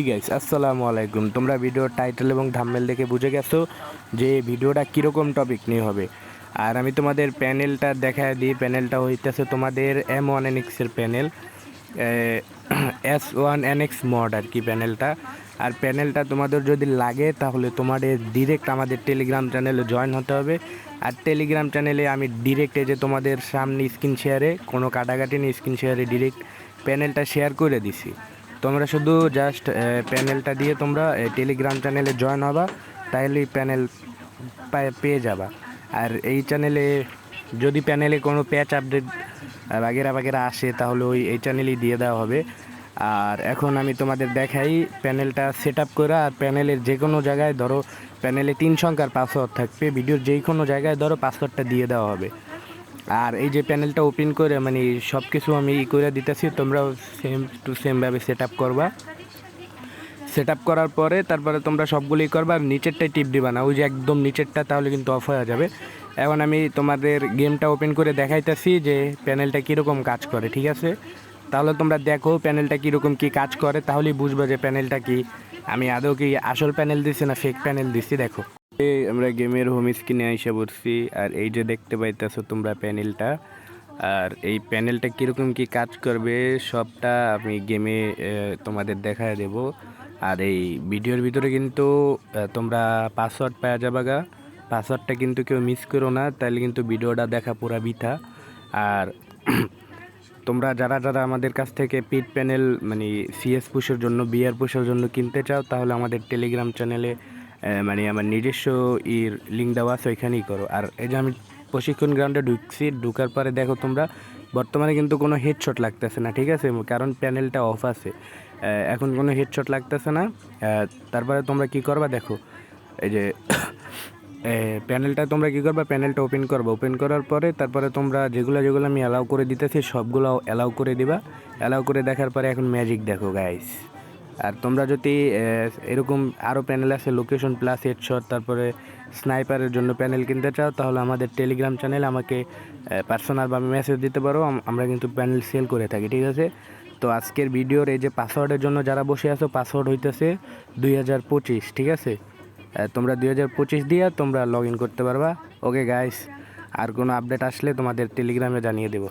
Guys আসসালামু আলাইকুম। তোমরা ভিডিওর টাইটেল এবং থাম্বনেল দেখে বুঝে গেছো যে ভিডিওটা কীরকম টপিক নিয়ে হবে। আর আমি তোমাদের প্যানেলটা দেখায় দিই। প্যানেলটা হইতেছে তোমাদের M1NX-এর প্যানেল, S1NX মড আর কি প্যানেলটা। আর প্যানেলটা তোমাদের যদি লাগে তাহলে তোমাদের ডিরেক্ট আমাদের টেলিগ্রাম চ্যানেলে জয়েন হতে হবে। আর টেলিগ্রাম চ্যানেলে আমি ডিরেক্ট এই যে তোমাদের সামনে স্ক্রিন শেয়ারে কোনো কাটাকাটি নেই, স্ক্রিন শেয়ারে ডিরেক্ট প্যানেলটা শেয়ার করে দিছি। তোমরা শুধু জাস্ট প্যানেলটা দিয়ে তোমরা টেলিগ্রাম চ্যানেলে জয়েন হবা, তাহলেই প্যানেল পেয়ে যাবা। আর এই চ্যানেলে যদি প্যানেলে কোনো প্যাচ আপডেট বাগেরা আসে তাহলে এই চ্যানেলেই দিয়ে দেওয়া হবে। আর এখন আমি তোমাদের দেখাই প্যানেলটা সেট আপ করা। আর প্যানেলের যে কোনো জায়গায় ধরো প্যানেলে 3 সংখ্যার পাসওয়ার্ড থাকবে, ভিডিওর যেই কোনো জায়গায় ধরো পাসওয়ার্ডটা দিয়ে দেওয়া হবে। আর এই যে প্যানেলটা ওপেন করে মানে সব কিছু আমি করে দিতেছি, তোমরাও সেম টু সেমভাবে সেট আপ করবা। সেট আপ করার পরে তারপরে তোমরা সবগুলোই করবা, আর নিচেরটাই টিপ দিবা না, ওই যে একদম নিচেরটা, তাহলে কিন্তু অফ হয়ে যাবে। এখন আমি তোমাদের গেমটা ওপেন করে দেখাইতেছি যে প্যানেলটা কীরকম কাজ করে, ঠিক আছে? তাহলে তোমরা দেখো প্যানেলটা কীরকম কী কাজ করে, তাহলেই বুঝবে যে প্যানেলটা কি আমি আদৌ কি আসল প্যানেল দিছি না ফেক প্যানেল দিছি। দেখো আমরা গেমের হোম স্ক্রিনে এসে পড়ছি, আর এই যে দেখতে পাইতেছো তোমরা প্যানেলটা। আর এই প্যানেলটা কীরকম কী কাজ করবে সবটা আমি গেমে তোমাদের দেখায় দেব। আর এই ভিডিওর ভিতরে কিন্তু তোমরা পাসওয়ার্ড পাওয়া যাবে গা। পাসওয়ার্ডটা কিন্তু কেউ মিস করো না, তাহলে কিন্তু ভিডিওটা দেখা পুরা বৃথা। আর তোমরা যারা যারা আমাদের কাছ থেকে পিট প্যানেল মানে সিএস পুশের জন্য, বিআর পুশের জন্য কিনতে চাও, তাহলে আমাদের টেলিগ্রাম চ্যানেলে মানে আমার নিজস্ব লিঙ্ক দেওয়া আছে, ওইখানেই করো। আর এই যে আমি প্রশিক্ষণ গ্রাউন্ডে ঢুকছি, ঢুকার পরে দেখো তোমরা বর্তমানে কিন্তু কোনো হেডশট লাগতেছে না, ঠিক আছে? কারণ প্যানেলটা অফ আছে, এখন কোনো হেডশট লাগতেছে না। তারপরে তোমরা কি করবা দেখো, এই যে প্যানেলটা তোমরা কী করবা, প্যানেলটা ওপেন করবা। ওপেন করার পরে তারপরে তোমরা যেগুলো আমি অ্যালাউ করে দিতেছি সবগুলো অ্যালাউ করে দিবা। অ্যালাউ করে দেখার পরে এখন ম্যাজিক দেখো গাইস। আর তোমরা যদি এরকম আরও প্যানেল আছে, লোকেশন প্লাস হেডশট, তারপরে স্নাইপারের জন্য প্যানেল কিনতে চাও, তাহলে আমাদের টেলিগ্রাম চ্যানেলে আমাকে পার্সোনালভাবে মেসেজ দিতে পারো। আমরা কিন্তু প্যানেল সেল করে থাকি, ঠিক আছে? তো আজকের ভিডিওর এই যে পাসওয়ার্ডের জন্য যারা বসে আছো, পাসওয়ার্ড হইতেছে 2025, ঠিক আছে? তোমরা 2025 দিয়ে তোমরা লগ ইন করতে পারবা। ওকে গাইস, আর কোনো আপডেট আসলে তোমাদের টেলিগ্রামে জানিয়ে দেবো।